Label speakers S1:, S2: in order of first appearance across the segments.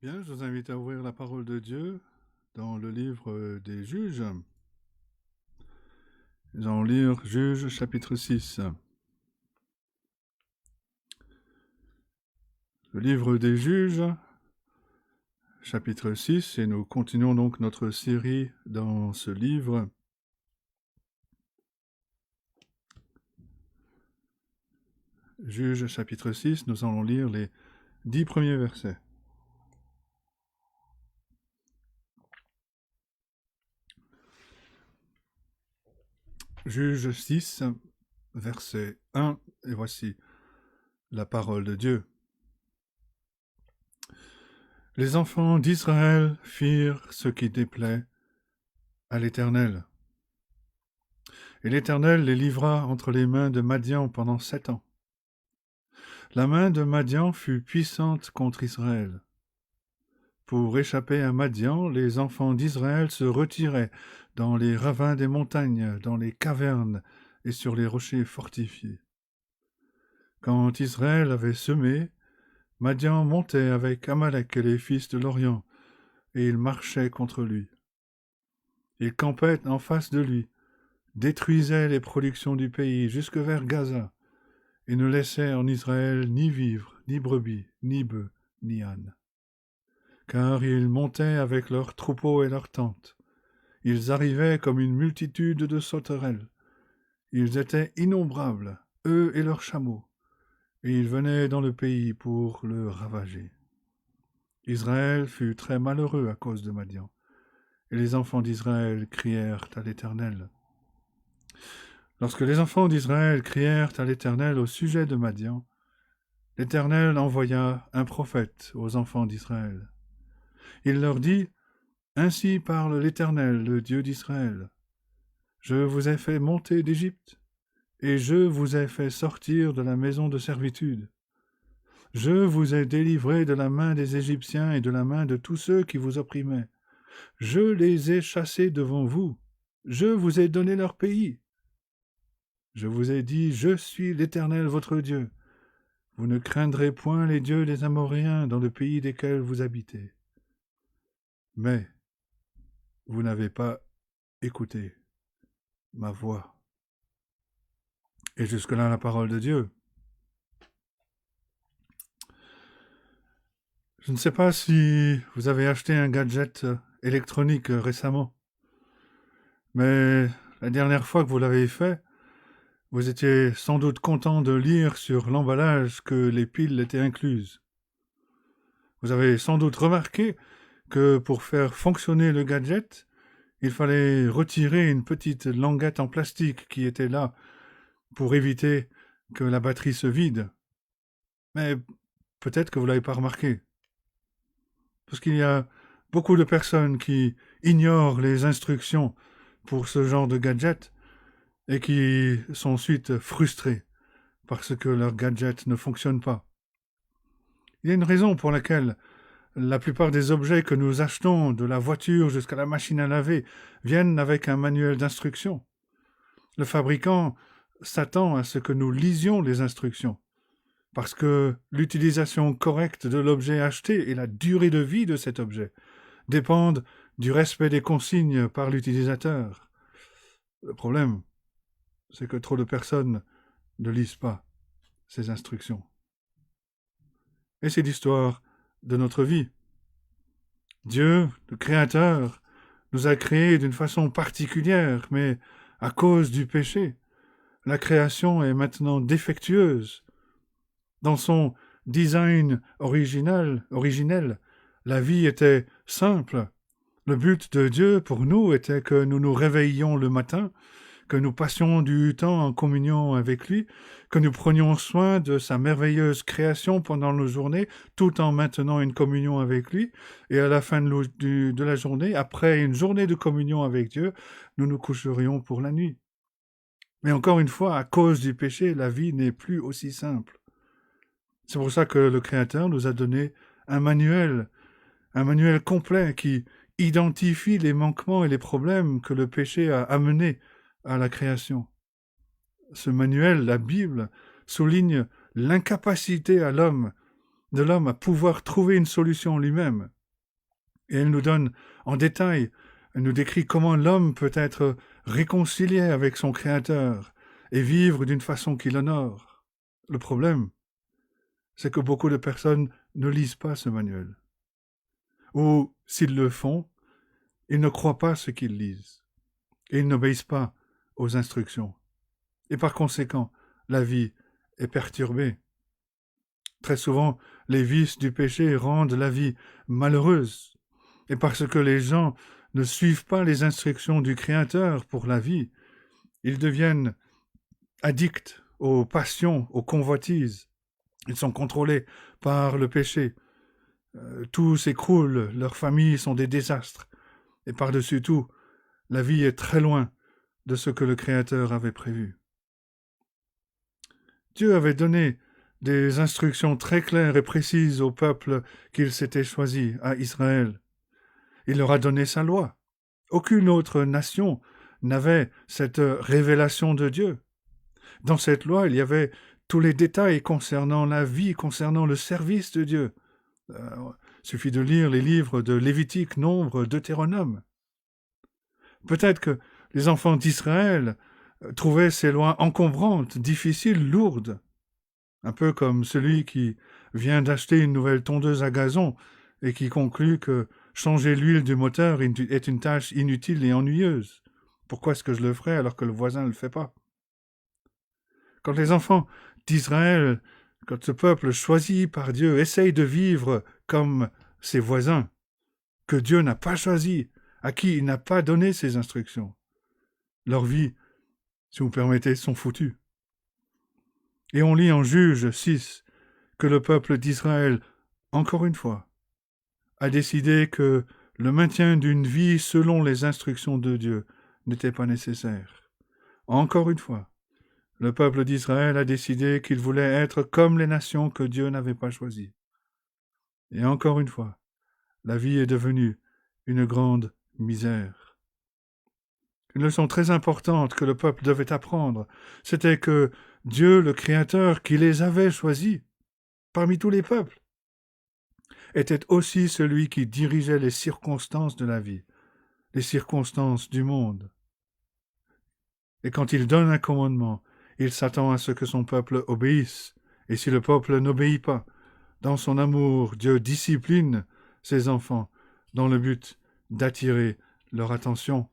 S1: Bien, je vous invite à ouvrir la parole de Dieu dans le livre des Juges. Nous allons lire Juges chapitre 6. Le livre des Juges, chapitre 6, et nous continuons donc notre série dans ce livre. Juges chapitre 6, nous allons lire les 10 premiers versets. Juges 6, verset 1, et voici la parole de Dieu. Les enfants d'Israël firent ce qui déplaît à l'Éternel. Et l'Éternel les livra entre les mains de Madian pendant 7 ans. La main de Madian fut puissante contre Israël. Pour échapper à Madian, les enfants d'Israël se retiraient dans les ravins des montagnes, dans les cavernes et sur les rochers fortifiés. Quand Israël avait semé, Madian montait avec Amalek et les fils de l'Orient, et ils marchaient contre lui. Ils campaient en face de lui, détruisaient les productions du pays jusque vers Gaza, et ne laissaient en Israël ni vivres, ni brebis, ni bœufs, ni ânes. Car ils montaient avec leurs troupeaux et leurs tentes. Ils arrivaient comme une multitude de sauterelles. Ils étaient innombrables, eux et leurs chameaux, et ils venaient dans le pays pour le ravager. Israël fut très malheureux à cause de Madian, et les enfants d'Israël crièrent à l'Éternel. Lorsque les enfants d'Israël crièrent à l'Éternel au sujet de Madian, l'Éternel envoya un prophète aux enfants d'Israël. Il leur dit: Ainsi parle l'Éternel, le Dieu d'Israël. Je vous ai fait monter d'Égypte, et je vous ai fait sortir de la maison de servitude. Je vous ai délivré de la main des Égyptiens et de la main de tous ceux qui vous opprimaient. Je les ai chassés devant vous. Je vous ai donné leur pays. Je vous ai dit: Je suis l'Éternel votre Dieu. Vous ne craindrez point les dieux des Amoréens dans le pays desquels vous habitez. Mais vous n'avez pas écouté ma voix. Et jusque-là, la parole de Dieu. Je ne sais pas si vous avez acheté un gadget électronique récemment, mais la dernière fois que vous l'avez fait, vous étiez sans doute content de lire sur l'emballage que les piles étaient incluses. Vous avez sans doute remarqué que pour faire fonctionner le gadget, il fallait retirer une petite languette en plastique qui était là pour éviter que la batterie se vide. Mais peut-être que vous ne l'avez pas remarqué. Parce qu'il y a beaucoup de personnes qui ignorent les instructions pour ce genre de gadget et qui sont ensuite frustrées parce que leur gadget ne fonctionne pas. Il y a une raison pour laquelle la plupart des objets que nous achetons, de la voiture jusqu'à la machine à laver, viennent avec un manuel d'instructions. Le fabricant s'attend à ce que nous lisions les instructions, parce que l'utilisation correcte de l'objet acheté et la durée de vie de cet objet dépendent du respect des consignes par l'utilisateur. Le problème, c'est que trop de personnes ne lisent pas ces instructions. Et c'est l'histoire de notre vie. Dieu, le Créateur, nous a créés d'une façon particulière, mais à cause du péché, la création est maintenant défectueuse. Dans son design originel, la vie était simple. Le but de Dieu pour nous était que nous nous réveillions le matin, que nous passions du temps en communion avec lui, que nous prenions soin de sa merveilleuse création pendant nos journées, tout en maintenant une communion avec lui. Et à la fin de la journée, après une journée de communion avec Dieu, nous nous coucherions pour la nuit. Mais encore une fois, à cause du péché, la vie n'est plus aussi simple. C'est pour ça que le Créateur nous a donné un manuel complet qui identifie les manquements et les problèmes que le péché a amenés à la création. Ce manuel, la Bible, souligne l'incapacité à l'homme de l'homme à pouvoir trouver une solution lui-même. Et elle nous donne en détail, elle nous décrit comment l'homme peut être réconcilié avec son Créateur et vivre d'une façon qui l'honore. Le problème, c'est que beaucoup de personnes ne lisent pas ce manuel. Ou, s'ils le font, ils ne croient pas ce qu'ils lisent. Et ils n'obéissent pas aux instructions. Et par conséquent, la vie est perturbée. Très souvent, les vices du péché rendent la vie malheureuse. Et parce que les gens ne suivent pas les instructions du Créateur pour la vie, ils deviennent addicts aux passions, aux convoitises. Ils sont contrôlés par le péché. Tout s'écroule, leurs familles sont des désastres. Et par-dessus tout, la vie est très loin de ce que le Créateur avait prévu. Dieu avait donné des instructions très claires et précises au peuple qu'il s'était choisi, à Israël. Il leur a donné sa loi. Aucune autre nation n'avait cette révélation de Dieu. Dans cette loi, il y avait tous les détails concernant la vie, concernant le service de Dieu. Il suffit de lire les livres de Lévitique, Nombre, Deutéronome. Peut-être que les enfants d'Israël trouvaient ces lois encombrantes, difficiles, lourdes. Un peu comme celui qui vient d'acheter une nouvelle tondeuse à gazon et qui conclut que changer l'huile du moteur est une tâche inutile et ennuyeuse. Pourquoi est-ce que je le ferais alors que le voisin ne le fait pas? Quand les enfants d'Israël, quand ce peuple choisi par Dieu essaye de vivre comme ses voisins, que Dieu n'a pas choisi, à qui il n'a pas donné ses instructions, leur vie, si vous permettez, sont foutues. Et on lit en Juge 6 que le peuple d'Israël, encore une fois, a décidé que le maintien d'une vie selon les instructions de Dieu n'était pas nécessaire. Encore une fois, le peuple d'Israël a décidé qu'il voulait être comme les nations que Dieu n'avait pas choisies. Et encore une fois, la vie est devenue une grande misère. Une leçon très importante que le peuple devait apprendre, c'était que Dieu, le Créateur, qui les avait choisis, parmi tous les peuples, était aussi celui qui dirigeait les circonstances de la vie, les circonstances du monde. Et quand il donne un commandement, il s'attend à ce que son peuple obéisse. Et si le peuple n'obéit pas, dans son amour, Dieu discipline ses enfants dans le but d'attirer leur attention.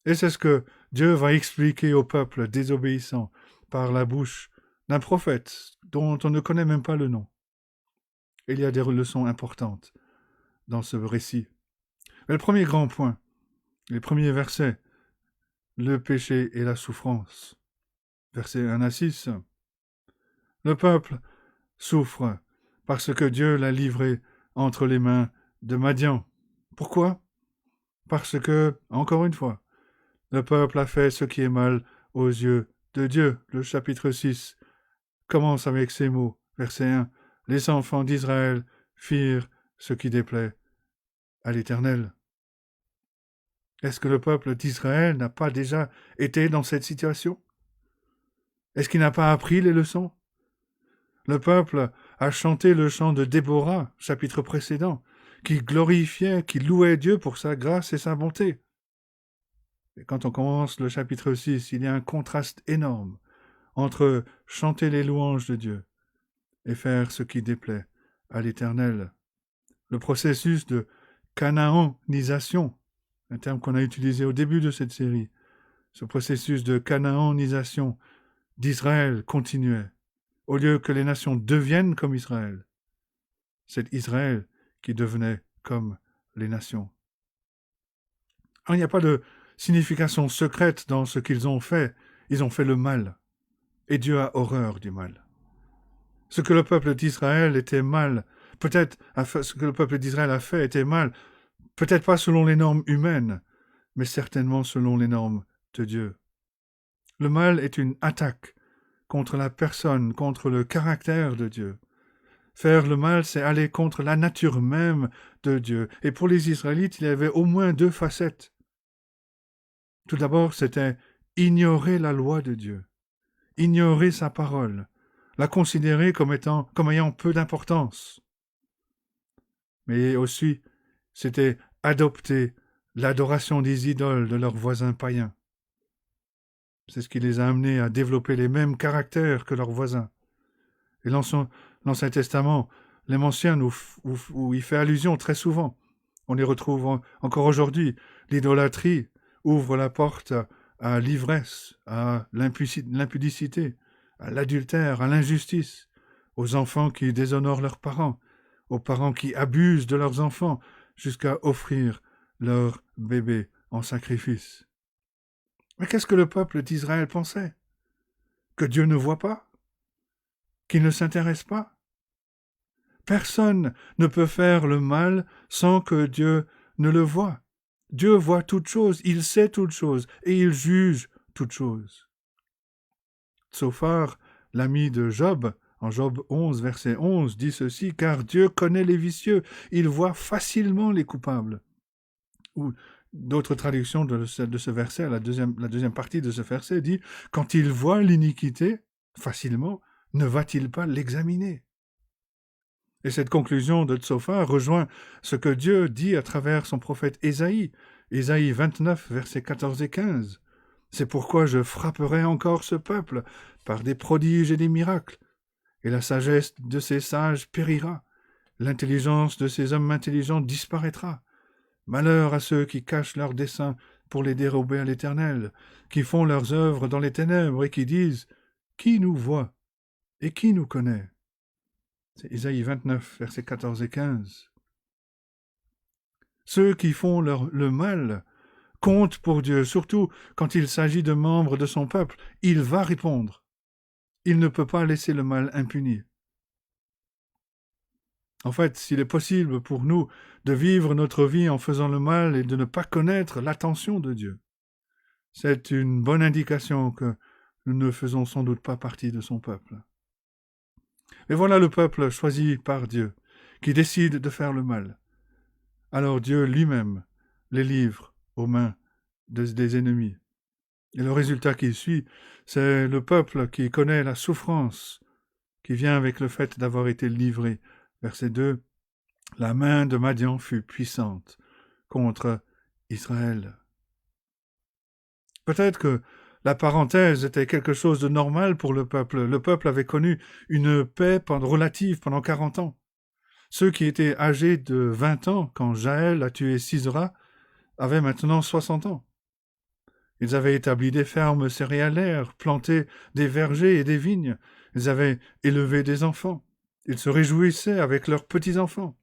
S1: Et c'est ce que Dieu va expliquer au peuple désobéissant par la bouche d'un prophète dont on ne connaît même pas le nom. Il y a des leçons importantes dans ce récit. Mais le premier grand point, les premiers versets, le péché et la souffrance. Versets 1 à 6. Le peuple souffre parce que Dieu l'a livré entre les mains de Madian. Pourquoi? Parce que, encore une fois, le peuple a fait ce qui est mal aux yeux de Dieu. Le chapitre 6 commence avec ces mots. Verset 1. Les enfants d'Israël firent ce qui déplaît à l'Éternel. Est-ce que le peuple d'Israël n'a pas déjà été dans cette situation? Est-ce qu'il n'a pas appris les leçons? Le peuple a chanté le chant de Déborah, chapitre précédent, qui glorifiait, qui louait Dieu pour sa grâce et sa bonté. Et quand on commence le chapitre 6, il y a un contraste énorme entre chanter les louanges de Dieu et faire ce qui déplaît à l'Éternel. Le processus de cananisation, un terme qu'on a utilisé au début de cette série, ce processus de cananisation d'Israël continuait. Au lieu que les nations deviennent comme Israël, c'est Israël qui devenait comme les nations. Alors, il n'y a pas de signification secrète dans ce qu'ils ont fait. Ils ont fait le mal. Et Dieu a horreur du mal. Ce que le peuple d'Israël était mal, peut-être ce que le peuple d'Israël a fait était mal, peut-être pas selon les normes humaines, mais certainement selon les normes de Dieu. Le mal est une attaque contre la personne, contre le caractère de Dieu. Faire le mal, c'est aller contre la nature même de Dieu. Et pour les Israélites, il y avait au moins deux facettes. Tout d'abord, c'était ignorer la loi de Dieu, ignorer sa parole, la considérer comme ayant peu d'importance. Mais aussi, c'était adopter l'adoration des idoles de leurs voisins païens. C'est ce qui les a amenés à développer les mêmes caractères que leurs voisins. Et l'Ancien Testament les mentionne où il fait allusion très souvent. On les retrouve encore aujourd'hui. L'idolâtrie ouvre la porte à l'ivresse, à l'impudicité, à l'adultère, à l'injustice, aux enfants qui déshonorent leurs parents, aux parents qui abusent de leurs enfants jusqu'à offrir leur bébé en sacrifice. Mais qu'est-ce que le peuple d'Israël pensait? Que Dieu ne voit pas? Qu'il ne s'intéresse pas? Personne ne peut faire le mal sans que Dieu ne le voie. Dieu voit toutes choses, il sait toutes choses et il juge toutes choses. Tsophar, l'ami de Job, en Job 11, verset 11, dit ceci, « Car Dieu connaît les vicieux, il voit facilement les coupables. » Ou d'autres traductions de ce verset, la deuxième partie de ce verset dit, « Quand il voit l'iniquité facilement, ne va-t-il pas l'examiner ?» Et cette conclusion de Tsophar rejoint ce que Dieu dit à travers son prophète Ésaïe, Ésaïe 29, versets 14 et 15. « C'est pourquoi je frapperai encore ce peuple par des prodiges et des miracles, et la sagesse de ces sages périra, l'intelligence de ces hommes intelligents disparaîtra. Malheur à ceux qui cachent leurs desseins pour les dérober à l'Éternel, qui font leurs œuvres dans les ténèbres et qui disent « Qui nous voit et qui nous connaît ?» C'est Ésaïe 29, versets 14 et 15. Ceux qui font le mal comptent pour Dieu, surtout quand il s'agit de membres de son peuple. Il va répondre. Il ne peut pas laisser le mal impuni. En fait, s'il est possible pour nous de vivre notre vie en faisant le mal et de ne pas connaître l'attention de Dieu, c'est une bonne indication que nous ne faisons sans doute pas partie de son peuple. Et voilà le peuple choisi par Dieu, qui décide de faire le mal. Alors Dieu lui-même les livre aux mains des ennemis. Et le résultat qui suit, c'est le peuple qui connaît la souffrance qui vient avec le fait d'avoir été livré. Verset 2, « La main de Madian fut puissante contre Israël. » Peut-être que la parenthèse était quelque chose de normal pour le peuple. Le peuple avait connu une paix relative pendant 40 ans. Ceux qui étaient âgés de 20 ans, quand Jaël a tué Sisera, avaient maintenant 60 ans. Ils avaient établi des fermes céréalières, planté des vergers et des vignes. Ils avaient élevé des enfants. Ils se réjouissaient avec leurs petits-enfants.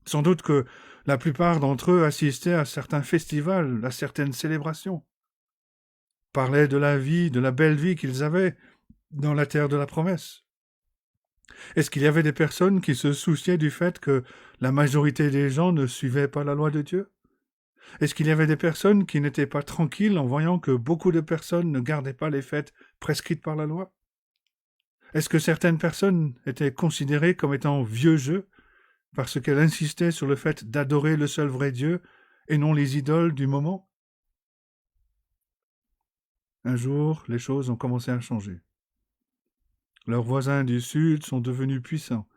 S1: Sans doute que la plupart d'entre eux assistaient à certains festivals, à certaines célébrations. Parlaient de la vie, de la belle vie qu'ils avaient dans la terre de la promesse. Est-ce qu'il y avait des personnes qui se souciaient du fait que la majorité des gens ne suivaient pas la loi de Dieu? Est-ce qu'il y avait des personnes qui n'étaient pas tranquilles en voyant que beaucoup de personnes ne gardaient pas les fêtes prescrites par la loi? Est-ce que certaines personnes étaient considérées comme étant vieux jeux parce qu'elles insistaient sur le fait d'adorer le seul vrai Dieu et non les idoles du moment? Un jour, les choses ont commencé à changer. Leurs voisins du sud sont devenus puissants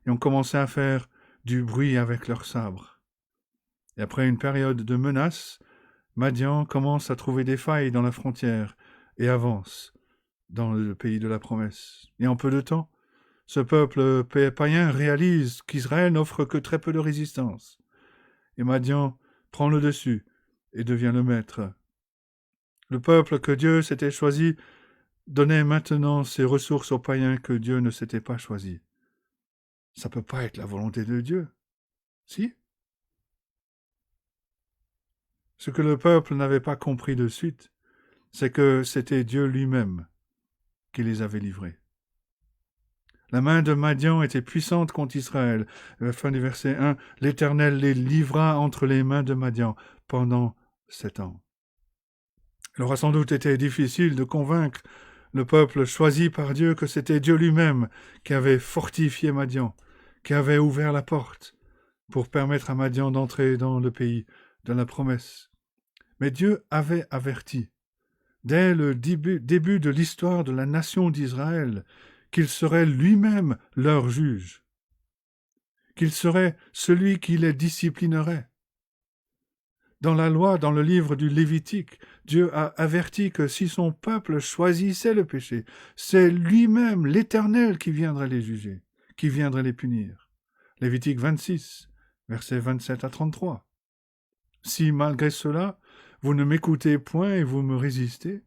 S1: et ont commencé à faire du bruit avec leurs sabres. Et après une période de menaces, Madian commence à trouver des failles dans la frontière et avance dans le pays de la promesse. Et en peu de temps, ce peuple païen réalise qu'Israël n'offre que très peu de résistance. Et Madian prend le dessus et devient le maître. Le peuple que Dieu s'était choisi donnait maintenant ses ressources aux païens que Dieu ne s'était pas choisi. Ça ne peut pas être la volonté de Dieu. Si? Ce que le peuple n'avait pas compris de suite, c'est que c'était Dieu lui-même qui les avait livrés. La main de Madian était puissante contre Israël. À la fin du verset 1, l'Éternel les livra entre les mains de Madian pendant 7 ans. Il aura sans doute été difficile de convaincre le peuple choisi par Dieu que c'était Dieu lui-même qui avait fortifié Madian, qui avait ouvert la porte pour permettre à Madian d'entrer dans le pays de la promesse. Mais Dieu avait averti, dès le début de l'histoire de la nation d'Israël, qu'il serait lui-même leur juge, qu'il serait celui qui les disciplinerait. Dans la loi, dans le livre du Lévitique, Dieu a averti que si son peuple choisissait le péché, c'est lui-même, l'Éternel, qui viendrait les juger, qui viendrait les punir. Lévitique 26, versets 27 à 33. Si malgré cela, vous ne m'écoutez point et vous me résistez,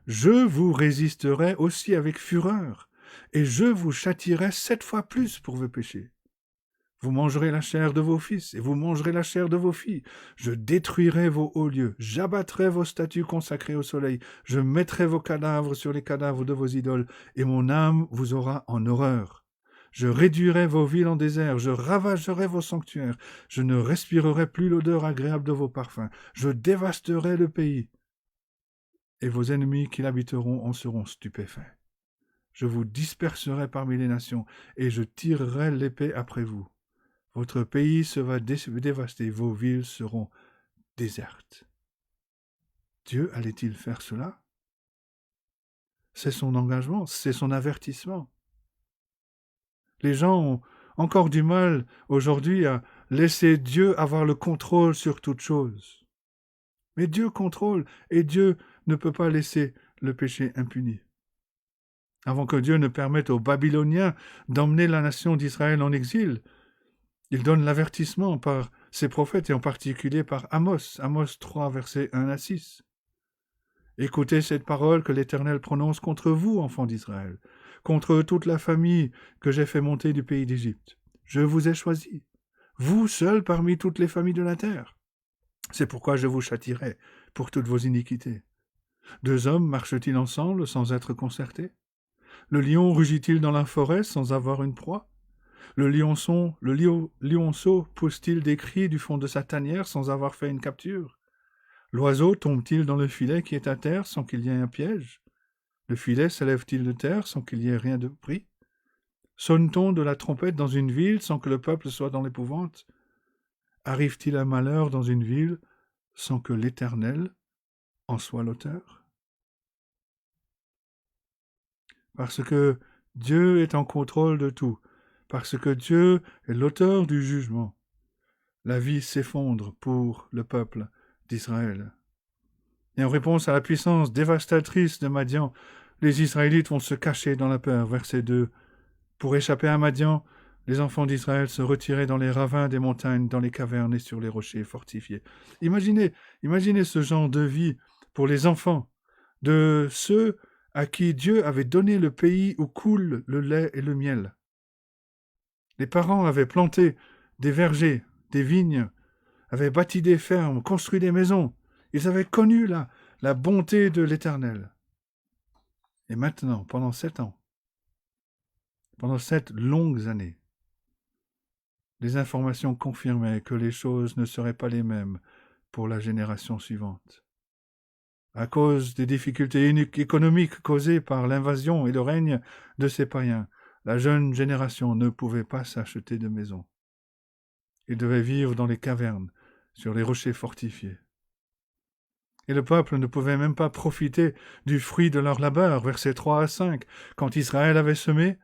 S1: je vous résisterai aussi avec fureur, et je vous châtierai 7 fois plus pour vos péchés. Vous mangerez la chair de vos fils, et vous mangerez la chair de vos filles. Je détruirai vos hauts lieux, j'abattrai vos statues consacrées au soleil, je mettrai vos cadavres sur les cadavres de vos idoles, et mon âme vous aura en horreur. Je réduirai vos villes en désert, je ravagerai vos sanctuaires, je ne respirerai plus l'odeur agréable de vos parfums, je dévasterai le pays, et vos ennemis qui l'habiteront en seront stupéfaits. Je vous disperserai parmi les nations, et je tirerai l'épée après vous. Votre pays se va dévaster, vos villes seront désertes. Dieu allait-il faire cela? C'est son engagement, c'est son avertissement. Les gens ont encore du mal aujourd'hui à laisser Dieu avoir le contrôle sur toute chose. Mais Dieu contrôle et Dieu ne peut pas laisser le péché impuni. Avant que Dieu ne permette aux Babyloniens d'emmener la nation d'Israël en exil, il donne l'avertissement par ses prophètes et en particulier par Amos, Amos 3, versets 1 à 6. Écoutez cette parole que l'Éternel prononce contre vous, enfants d'Israël, contre toute la famille que j'ai fait monter du pays d'Égypte. Je vous ai choisis, vous seuls parmi toutes les familles de la terre. C'est pourquoi je vous châtierai pour toutes vos iniquités. 2 hommes marchent-ils ensemble sans être concertés? Le lion rugit-il dans la forêt sans avoir une proie? Le lionceau pousse-t-il des cris du fond de sa tanière sans avoir fait une capture? L'oiseau tombe-t-il dans le filet qui est à terre sans qu'il y ait un piège? Le filet s'élève-t-il de terre sans qu'il y ait rien de pris? Sonne-t-on de la trompette dans une ville sans que le peuple soit dans l'épouvante? Arrive-t-il un malheur dans une ville sans que l'Éternel en soit l'auteur? Parce que Dieu est en contrôle de tout, parce que Dieu est l'auteur du jugement, la vie s'effondre pour le peuple d'Israël. Et en réponse à la puissance dévastatrice de Madian, les Israélites vont se cacher dans la peur. Verset 2. Pour échapper à Madian, les enfants d'Israël se retiraient dans les ravins des montagnes, dans les cavernes et sur les rochers fortifiés. Imaginez ce genre de vie pour les enfants de ceux à qui Dieu avait donné le pays où coule le lait et le miel. Les parents avaient planté des vergers, des vignes, avaient bâti des fermes, construit des maisons. Ils avaient connu la bonté de l'Éternel. Et maintenant, pendant 7 ans, pendant 7 longues années, les informations confirmaient que les choses ne seraient pas les mêmes pour la génération suivante. À cause des difficultés économiques causées par l'invasion et le règne de ces païens, la jeune génération ne pouvait pas s'acheter de maison. Ils devaient vivre dans les cavernes, sur les rochers fortifiés. Et le peuple ne pouvait même pas profiter du fruit de leur labeur. Versets 3 à 5. Quand Israël avait semé,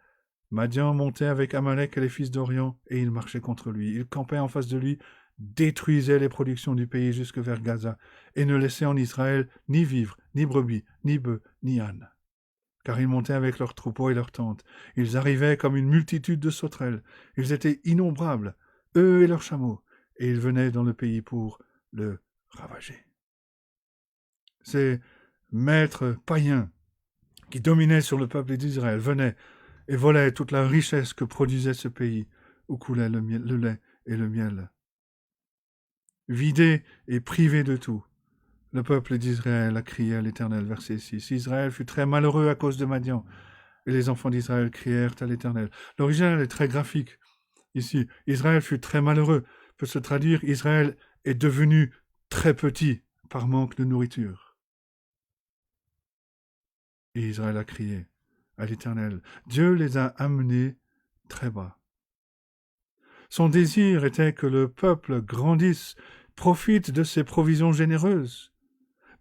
S1: Madian montait avec Amalek et les fils d'Orion, et il marchait contre lui. Il campait en face de lui, détruisait les productions du pays jusque vers Gaza, et ne laissait en Israël ni vivres, ni brebis, ni bœufs, ni ânes. Car ils montaient avec leurs troupeaux et leurs tentes. Ils arrivaient comme une multitude de sauterelles. Ils étaient innombrables, eux et leurs chameaux, et ils venaient dans le pays pour le ravager. Ces maîtres païens qui dominaient sur le peuple d'Israël venaient et volaient toute la richesse que produisait ce pays où coulait le lait et le miel. Vidé et privé de tout, le peuple d'Israël a crié à l'Éternel, verset 6. Israël fut très malheureux à cause de Madian, et les enfants d'Israël crièrent à l'Éternel. L'original est très graphique. Ici, Israël fut très malheureux, peut se traduire Israël est devenu très petit par manque de nourriture. Et Israël a crié à l'Éternel. Dieu les a amenés très bas. Son désir était que le peuple grandisse, profite de ses provisions généreuses.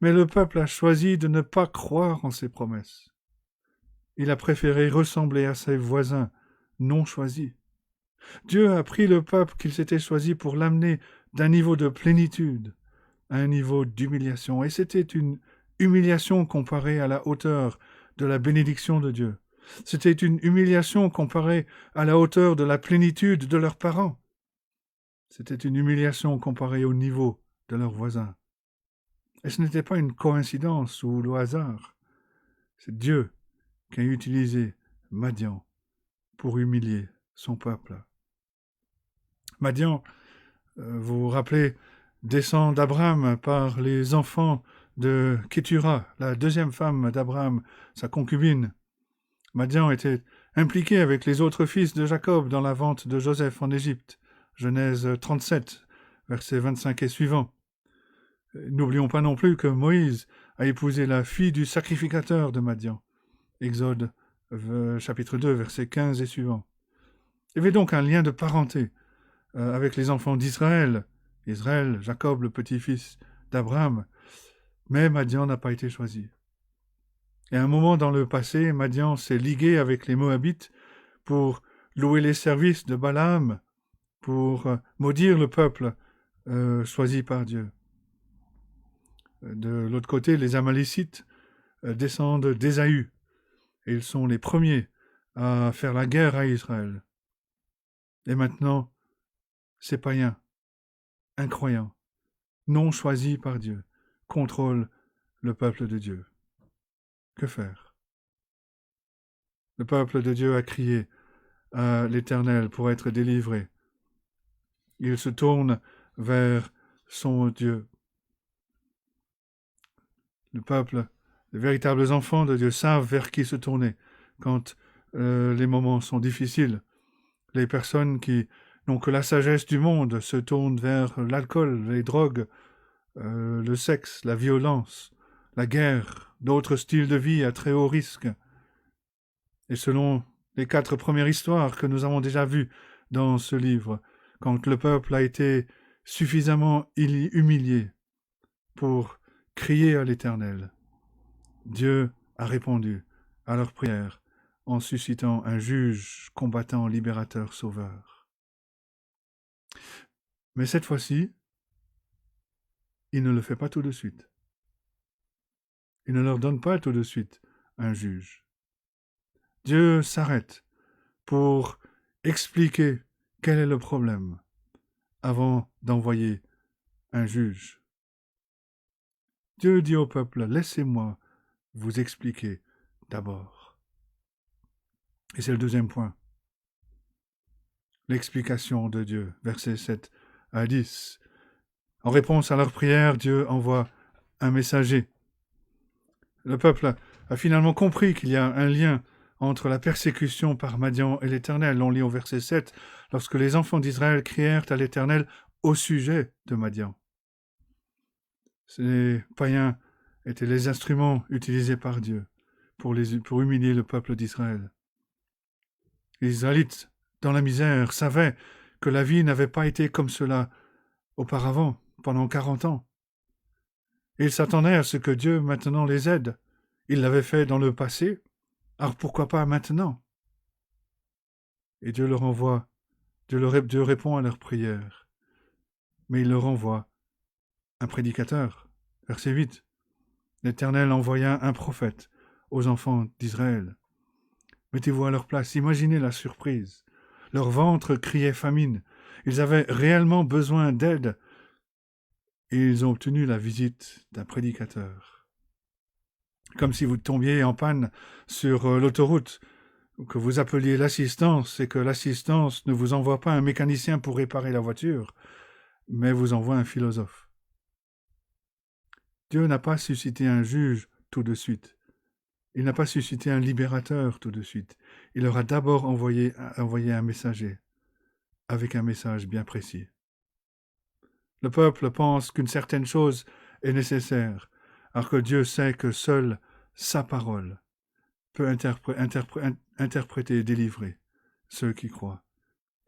S1: Mais le peuple a choisi de ne pas croire en ses promesses. il a préféré ressembler à ses voisins non choisis. Dieu a pris le peuple qu'il s'était choisi pour l'amener d'un niveau de plénitude à un niveau d'humiliation. Et c'était une humiliation comparée à la hauteur de la bénédiction de Dieu. C'était une humiliation comparée à la hauteur de la plénitude de leurs parents. C'était une humiliation comparée au niveau de leurs voisins. Et ce n'était pas une coïncidence ou le hasard. C'est Dieu qui a utilisé Madian pour humilier son peuple. Madian, vous vous rappelez, descend d'Abraham par les enfants de Kétura, la deuxième femme d'Abraham, sa concubine. Madian était impliqué avec les autres fils de Jacob dans la vente de Joseph en Égypte. Genèse 37, versets 25 et suivants. N'oublions pas non plus que Moïse a épousé la fille du sacrificateur de Madian. Exode chapitre 2, versets 15 et suivants. Il y avait donc un lien de parenté avec les enfants d'Israël. Israël, Jacob, le petit-fils d'Abraham. Mais Madian n'a pas été choisi. Et à un moment dans le passé, Madian s'est ligué avec les Moabites pour louer les services de Balaam, pour maudire le peuple choisi par Dieu. De l'autre côté, les Amalécites descendent d'Ésaü. Et ils sont les premiers à faire la guerre à Israël. Et maintenant, ces païens, incroyants, non choisis par Dieu, contrôlent le peuple de Dieu. Que faire? Le peuple de Dieu a crié à l'Éternel pour être délivré. Il se tourne vers son Dieu. Le peuple, les véritables enfants de Dieu savent vers qui se tourner quand les moments sont difficiles. Les personnes qui n'ont que la sagesse du monde se tournent vers l'alcool, les drogues, le sexe, la violence, la guerre, d'autres styles de vie à très haut risque. Et selon les 4 premières histoires que nous avons déjà vues dans ce livre, quand le peuple a été suffisamment humilié pour crier à l'Éternel, Dieu a répondu à leurs prières en suscitant un juge combattant, libérateur, sauveur. Mais cette fois-ci, il ne le fait pas tout de suite. Il ne leur donne pas tout de suite un juge. Dieu s'arrête pour expliquer quel est le problème avant d'envoyer un juge. Dieu dit au peuple, laissez-moi vous expliquer d'abord. Et c'est le deuxième point. L'explication de Dieu, versets 7 à 10. En réponse à leur prière, Dieu envoie un messager. Le peuple a finalement compris qu'il y a un lien entre la persécution par Madian et l'Éternel. On lit au verset 7, lorsque les enfants d'Israël crièrent à l'Éternel au sujet de Madian. Ces païens étaient les instruments utilisés par Dieu pour humilier le peuple d'Israël. Les Israélites, dans la misère, savaient que la vie n'avait pas été comme cela auparavant, pendant 40 ans. Et ils s'attendaient à ce que Dieu maintenant les aide. Il l'avait fait dans le passé, alors pourquoi pas maintenant? Et Dieu leur envoie, Dieu répond à leurs prières, mais il leur envoie un prédicateur. Verset 8. L'Éternel envoya un prophète aux enfants d'Israël. Mettez-vous à leur place, imaginez la surprise. Leur ventre criait famine. Ils avaient réellement besoin d'aide. Et ils ont obtenu la visite d'un prédicateur. Comme si vous tombiez en panne sur l'autoroute, que vous appeliez l'assistance et que l'assistance ne vous envoie pas un mécanicien pour réparer la voiture, mais vous envoie un philosophe. Dieu n'a pas suscité un juge tout de suite. Il n'a pas suscité un libérateur tout de suite. Il leur a d'abord envoyé un messager, avec un message bien précis. Le peuple pense qu'une certaine chose est nécessaire, alors que Dieu sait que seule sa parole peut interpréter et délivrer ceux qui croient.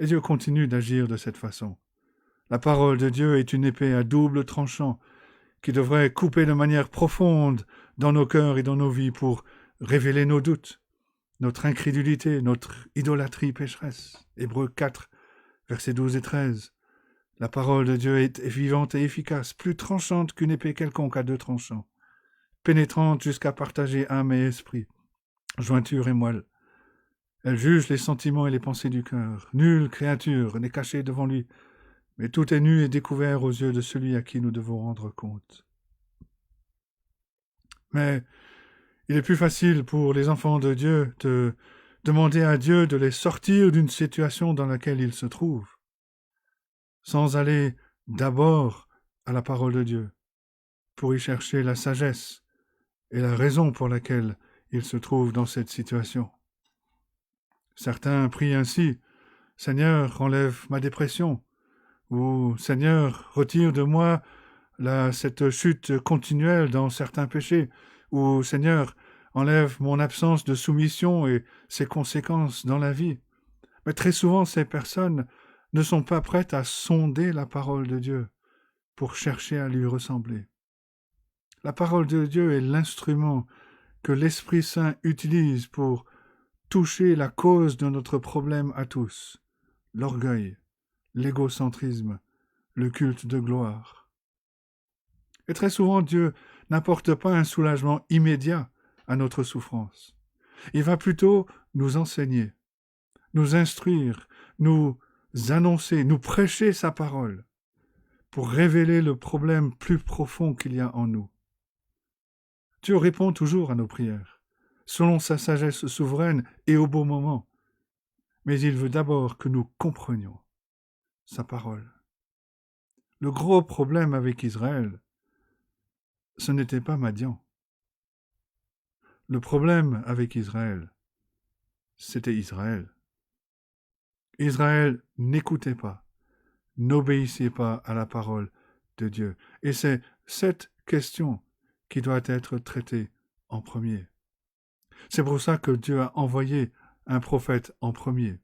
S1: Et Dieu continue d'agir de cette façon. La parole de Dieu est une épée à double tranchant qui devrait couper de manière profonde dans nos cœurs et dans nos vies pour révéler nos doutes, notre incrédulité, notre idolâtrie pécheresse. Hébreux 4, versets 12 et 13. La parole de Dieu est vivante et efficace, plus tranchante qu'une épée quelconque à deux tranchants, pénétrante jusqu'à partager âme et esprit, jointure et moelle. Elle juge les sentiments et les pensées du cœur. Nulle créature n'est cachée devant lui, mais tout est nu et découvert aux yeux de celui à qui nous devons rendre compte. Mais il est plus facile pour les enfants de Dieu de demander à Dieu de les sortir d'une situation dans laquelle ils se trouvent, sans aller d'abord à la parole de Dieu, pour y chercher la sagesse et la raison pour laquelle ils se trouvent dans cette situation. Certains prient ainsi, « Seigneur, enlève ma dépression » ou « Seigneur, retire de moi cette chute continuelle dans certains péchés » ou « Seigneur, enlève mon absence de soumission et ses conséquences dans la vie ». Mais très souvent, ces personnes ne sont pas prêtes à sonder la parole de Dieu pour chercher à lui ressembler. La parole de Dieu est l'instrument que l'Esprit Saint utilise pour toucher la cause de notre problème à tous, l'orgueil, l'égocentrisme, le culte de gloire. Et très souvent, Dieu n'apporte pas un soulagement immédiat à notre souffrance. Il va plutôt nous enseigner, nous instruire, nous annoncer, nous prêcher sa parole pour révéler le problème plus profond qu'il y a en nous. Dieu répond toujours à nos prières, selon sa sagesse souveraine et au bon moment. Mais il veut d'abord que nous comprenions sa parole. Le gros problème avec Israël, ce n'était pas Madian. Le problème avec Israël, c'était Israël. Israël n'écoutait pas, n'obéissait pas à la parole de Dieu. Et c'est cette question qui doit être traitée en premier. C'est pour ça que Dieu a envoyé un prophète en premier,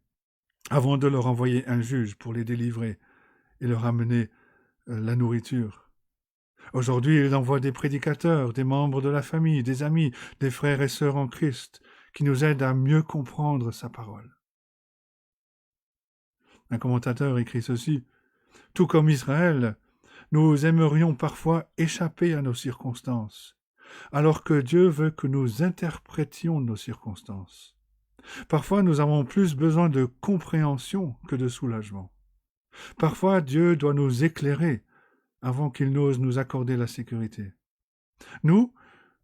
S1: avant de leur envoyer un juge pour les délivrer et leur amener la nourriture. Aujourd'hui, il envoie des prédicateurs, des membres de la famille, des amis, des frères et sœurs en Christ, qui nous aident à mieux comprendre sa parole. Un commentateur écrit ceci, « Tout comme Israël, nous aimerions parfois échapper à nos circonstances, alors que Dieu veut que nous interprétions nos circonstances. Parfois, nous avons plus besoin de compréhension que de soulagement. Parfois, Dieu doit nous éclairer avant qu'il n'ose nous accorder la sécurité. Nous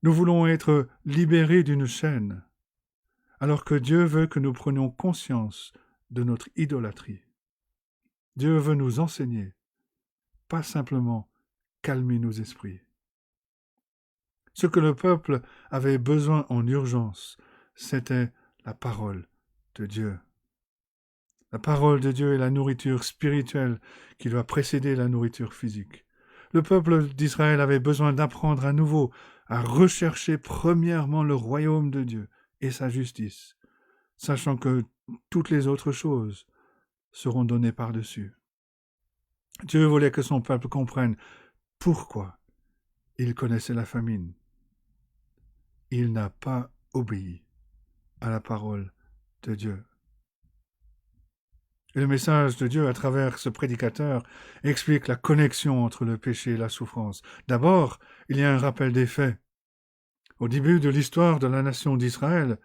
S1: voulons être libérés d'une chaîne, alors que Dieu veut que nous prenions conscience de notre idolâtrie. Dieu veut nous enseigner, pas simplement calmer nos esprits. Ce que le peuple avait besoin en urgence, c'était la parole de Dieu. La parole de Dieu est la nourriture spirituelle qui doit précéder la nourriture physique. Le peuple d'Israël avait besoin d'apprendre à nouveau à rechercher premièrement le royaume de Dieu et sa justice, sachant que toutes les autres choses seront données par-dessus. Dieu voulait que son peuple comprenne pourquoi il connaissait la famine. Il n'a pas obéi à la parole de Dieu. Et le message de Dieu à travers ce prédicateur explique la connexion entre le péché et la souffrance. D'abord, il y a un rappel des faits. Au début de l'histoire de la nation d'Israël,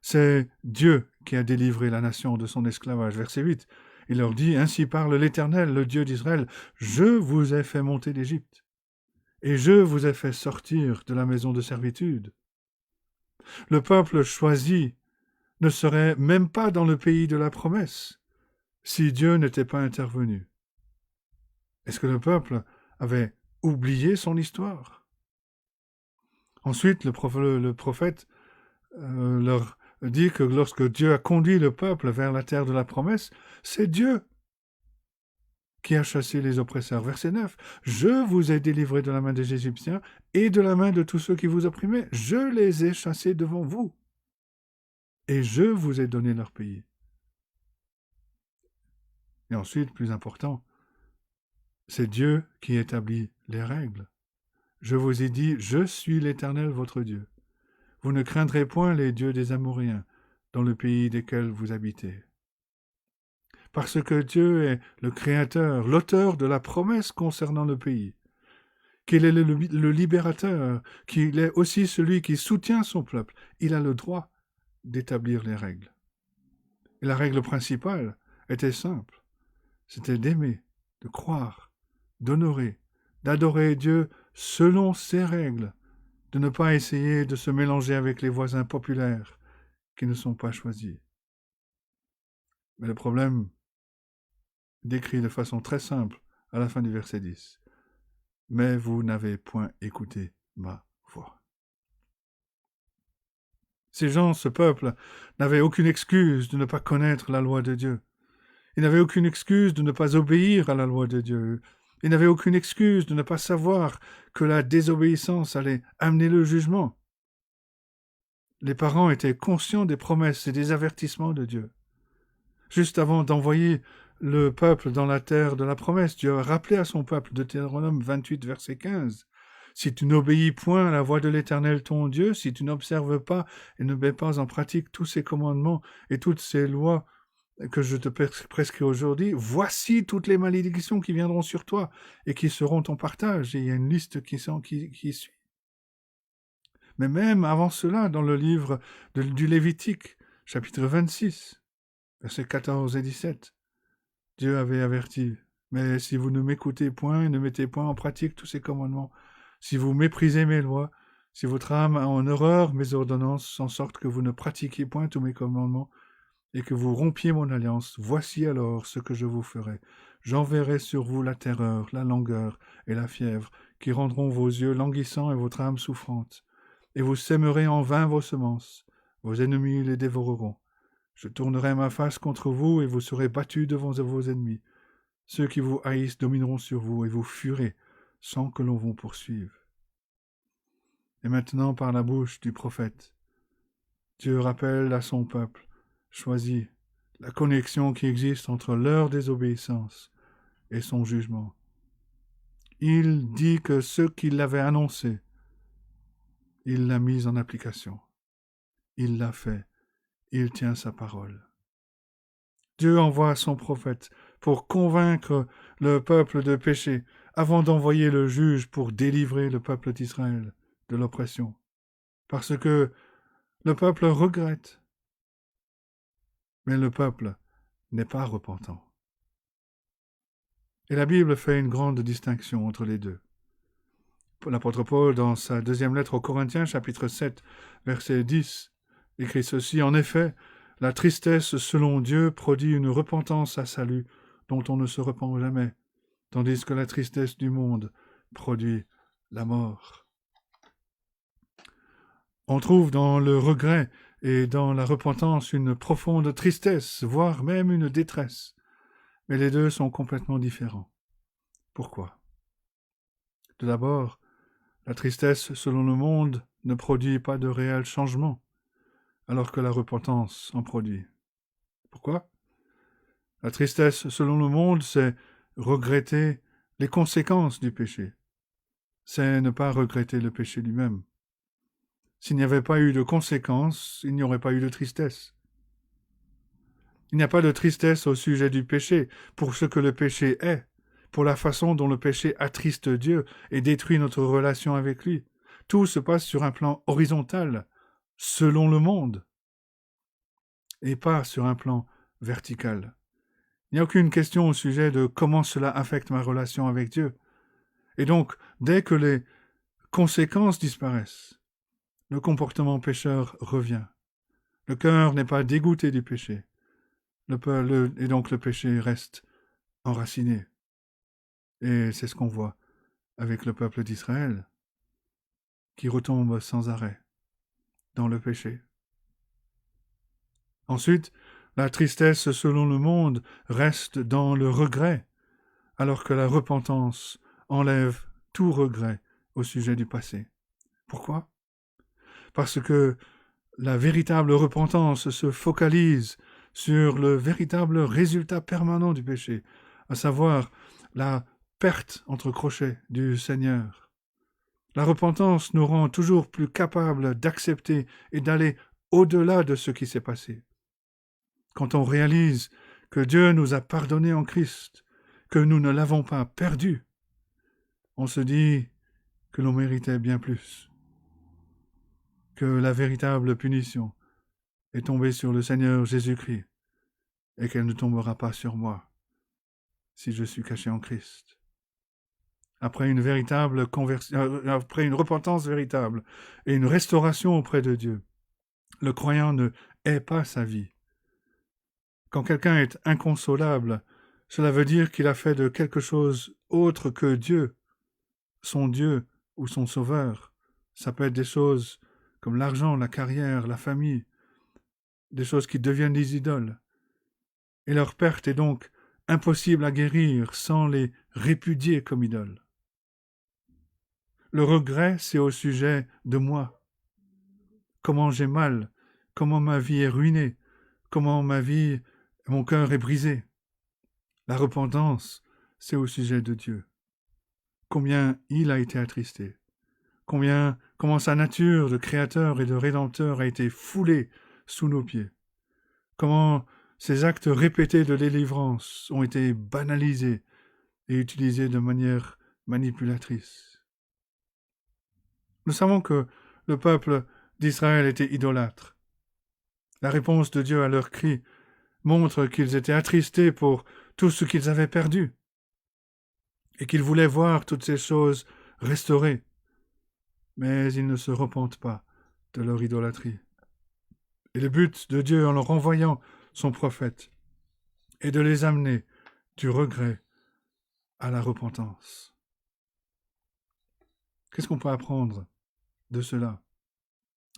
S1: c'est Dieu qui a délivré la nation de son esclavage. Verset 8, il leur dit, « Ainsi parle l'Éternel, le Dieu d'Israël, je vous ai fait monter d'Égypte, et je vous ai fait sortir de la maison de servitude. » Le peuple choisi ne serait même pas dans le pays de la promesse si Dieu n'était pas intervenu. Est-ce que le peuple avait oublié son histoire? Ensuite, le prophète leur dit que lorsque Dieu a conduit le peuple vers la terre de la promesse, c'est Dieu qui a chassé les oppresseurs. Verset 9, « Je vous ai délivré de la main des Égyptiens et de la main de tous ceux qui vous opprimaient. Je les ai chassés devant vous et je vous ai donné leur pays. » Et ensuite, plus important, c'est Dieu qui établit les règles. Je vous ai dit, je suis l'Éternel votre Dieu. Vous ne craindrez point les dieux des Amoréens, dans le pays desquels vous habitez. Parce que Dieu est le Créateur, l'auteur de la promesse concernant le pays, qu'il est le libérateur, qu'il est aussi celui qui soutient son peuple. Il a le droit d'établir les règles. Et la règle principale était simple, c'était d'aimer, de croire, d'honorer, d'adorer Dieu selon ses règles, de ne pas essayer de se mélanger avec les voisins populaires qui ne sont pas choisis. Mais le problème décrit de façon très simple à la fin du verset 10. Mais vous n'avez point écouté ma voix. Ces gens, ce peuple, n'avaient aucune excuse de ne pas connaître la loi de Dieu. Ils n'avaient aucune excuse de ne pas obéir à la loi de Dieu. Ils n'avaient aucune excuse de ne pas savoir que la désobéissance allait amener le jugement. Les parents étaient conscients des promesses et des avertissements de Dieu. Juste avant d'envoyer le peuple dans la terre de la promesse, Dieu a rappelé à son peuple, Deutéronome 28, verset 15, « Si tu n'obéis point à la voix de l'Éternel ton Dieu, si tu n'observes pas et ne mets pas en pratique tous ses commandements et toutes ses lois que je te prescris aujourd'hui, voici toutes les malédictions qui viendront sur toi et qui seront ton partage. » Et il y a une liste qui suit. Mais même avant cela, dans le livre du Lévitique, chapitre 26, versets 14 et 17, Dieu avait averti, « Mais si vous ne m'écoutez point et ne mettez point en pratique tous ces commandements, si vous méprisez mes lois, si votre âme a en horreur mes ordonnances, en sorte que vous ne pratiquiez point tous mes commandements, et que vous rompiez mon alliance, voici alors ce que je vous ferai. J'enverrai sur vous la terreur, la langueur et la fièvre, qui rendront vos yeux languissants et votre âme souffrante. Et vous sèmerez en vain vos semences, vos ennemis les dévoreront. Je tournerai ma face contre vous, et vous serez battus devant vos ennemis. Ceux qui vous haïssent domineront sur vous, et vous fuirez, sans que l'on vous poursuive. » Et maintenant, par la bouche du prophète, Dieu rappelle à son peuple choisi la connexion qui existe entre leur désobéissance et son jugement. Il dit que ce qu'il avait annoncé, il l'a mis en application. Il l'a fait. Il tient sa parole. Dieu envoie son prophète pour convaincre le peuple de péché avant d'envoyer le juge pour délivrer le peuple d'Israël de l'oppression. Parce que le peuple regrette. Mais le peuple n'est pas repentant. Et la Bible fait une grande distinction entre les deux. L'apôtre Paul, dans sa deuxième lettre aux Corinthiens, chapitre 7, verset 10, écrit ceci, « En effet, la tristesse selon Dieu produit une repentance à salut dont on ne se repent jamais, tandis que la tristesse du monde produit la mort. » On trouve dans le regret et dans la repentance une profonde tristesse, voire même une détresse. Mais les deux sont complètement différents. Pourquoi ? Tout d'abord, la tristesse selon le monde ne produit pas de réel changement, alors que la repentance en produit. Pourquoi ? La tristesse selon le monde, c'est regretter les conséquences du péché. C'est ne pas regretter le péché lui-même. S'il n'y avait pas eu de conséquences, il n'y aurait pas eu de tristesse. Il n'y a pas de tristesse au sujet du péché, pour ce que le péché est, pour la façon dont le péché attriste Dieu et détruit notre relation avec lui. Tout se passe sur un plan horizontal, selon le monde, et pas sur un plan vertical. Il n'y a aucune question au sujet de comment cela affecte ma relation avec Dieu. Et donc, dès que les conséquences disparaissent, le comportement pécheur revient. Le cœur n'est pas dégoûté du péché. Et donc le péché reste enraciné. Et c'est ce qu'on voit avec le peuple d'Israël, qui retombe sans arrêt dans le péché. Ensuite, la tristesse selon le monde reste dans le regret, alors que la repentance enlève tout regret au sujet du passé. Pourquoi ? Parce que la véritable repentance se focalise sur le véritable résultat permanent du péché, à savoir la perte entre crochets du Seigneur. La repentance nous rend toujours plus capables d'accepter et d'aller au-delà de ce qui s'est passé. Quand on réalise que Dieu nous a pardonné en Christ, que nous ne l'avons pas perdu, on se dit que l'on méritait bien plus, que la véritable punition est tombée sur le Seigneur Jésus-Christ et qu'elle ne tombera pas sur moi si je suis caché en Christ. Après une repentance véritable et une restauration auprès de Dieu, le croyant ne hait pas sa vie. Quand quelqu'un est inconsolable, cela veut dire qu'il a fait de quelque chose autre que Dieu, son Dieu ou son Sauveur. Ça peut être des choses comme l'argent, la carrière, la famille, des choses qui deviennent des idoles. Et leur perte est donc impossible à guérir sans les répudier comme idoles. Le regret, c'est au sujet de moi. Comment j'ai mal, comment ma vie est ruinée, comment mon cœur est brisé. La repentance, c'est au sujet de Dieu. Combien il a été attristé. Comment sa nature de créateur et de rédempteur a été foulée sous nos pieds. Comment ces actes répétés de délivrance ont été banalisés et utilisés de manière manipulatrice. Nous savons que le peuple d'Israël était idolâtre. La réponse de Dieu à leurs cris montre qu'ils étaient attristés pour tout ce qu'ils avaient perdu et qu'ils voulaient voir toutes ces choses restaurées. Mais ils ne se repentent pas de leur idolâtrie. Et le but de Dieu en leur envoyant son prophète est de les amener du regret à la repentance. Qu'est-ce qu'on peut apprendre de cela?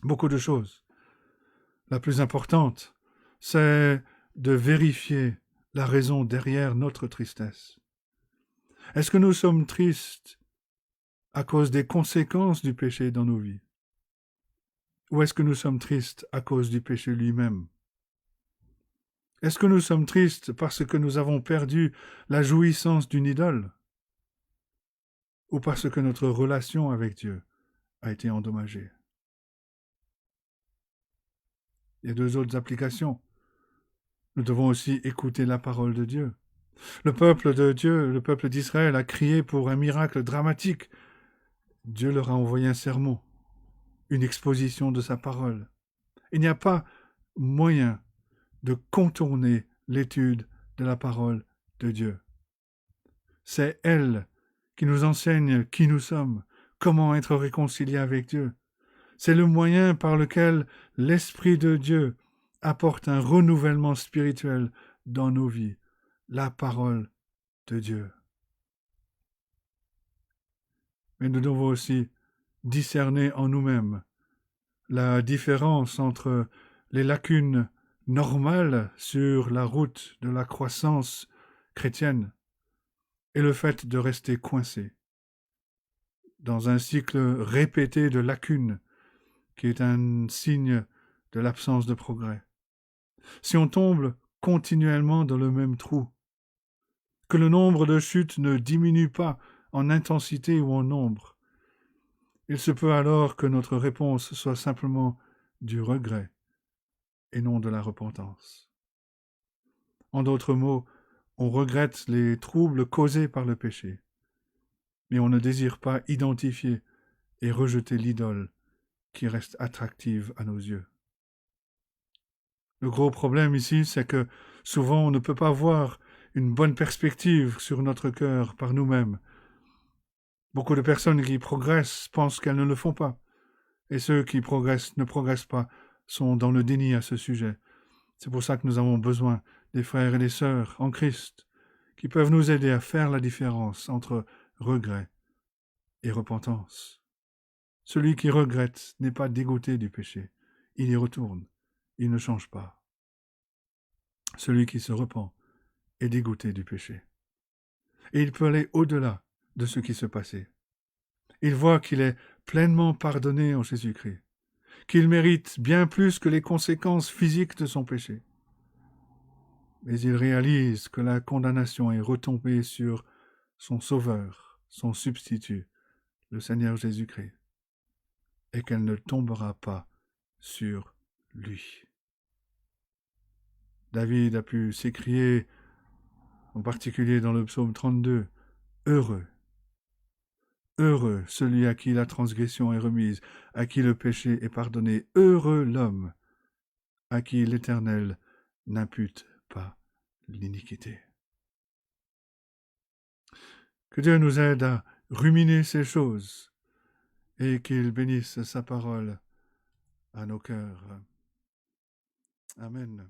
S1: Beaucoup de choses. La plus importante, c'est de vérifier la raison derrière notre tristesse. Est-ce que nous sommes tristes à cause des conséquences du péché dans nos vies? Ou est-ce que nous sommes tristes à cause du péché lui-même? Est-ce que nous sommes tristes parce que nous avons perdu la jouissance d'une idole? Ou parce que notre relation avec Dieu a été endommagée? Il y a deux autres applications. Nous devons aussi écouter la parole de Dieu. Le peuple de Dieu, le peuple d'Israël a crié pour un miracle dramatique. Dieu leur a envoyé un sermon, une exposition de sa parole. Il n'y a pas moyen de contourner l'étude de la parole de Dieu. C'est elle qui nous enseigne qui nous sommes, comment être réconciliés avec Dieu. C'est le moyen par lequel l'Esprit de Dieu apporte un renouvellement spirituel dans nos vies, la parole de Dieu. Mais nous devons aussi discerner en nous-mêmes la différence entre les lacunes normales sur la route de la croissance chrétienne et le fait de rester coincé dans un cycle répété de lacunes qui est un signe de l'absence de progrès. Si on tombe continuellement dans le même trou, que le nombre de chutes ne diminue pas en intensité ou en nombre, il se peut alors que notre réponse soit simplement du regret et non de la repentance. En d'autres mots, on regrette les troubles causés par le péché, mais on ne désire pas identifier et rejeter l'idole qui reste attractive à nos yeux. Le gros problème ici, c'est que souvent on ne peut pas voir une bonne perspective sur notre cœur par nous-mêmes. Beaucoup de personnes qui progressent pensent qu'elles ne le font pas, et ceux qui ne progressent pas sont dans le déni à ce sujet. C'est pour ça que nous avons besoin des frères et des sœurs en Christ qui peuvent nous aider à faire la différence entre regret et repentance. Celui qui regrette n'est pas dégoûté du péché. Il y retourne. Il ne change pas. Celui qui se repent est dégoûté du péché. Et il peut aller au-delà de ce qui se passait. Il voit qu'il est pleinement pardonné en Jésus-Christ, qu'il mérite bien plus que les conséquences physiques de son péché. Mais il réalise que la condamnation est retombée sur son Sauveur, son substitut, le Seigneur Jésus-Christ, et qu'elle ne tombera pas sur lui. David a pu s'écrier, en particulier dans le psaume 32, « Heureux, heureux celui à qui la transgression est remise, à qui le péché est pardonné, heureux l'homme à qui l'Éternel n'impute pas l'iniquité. » Que Dieu nous aide à ruminer ces choses et qu'il bénisse sa parole à nos cœurs. Amen.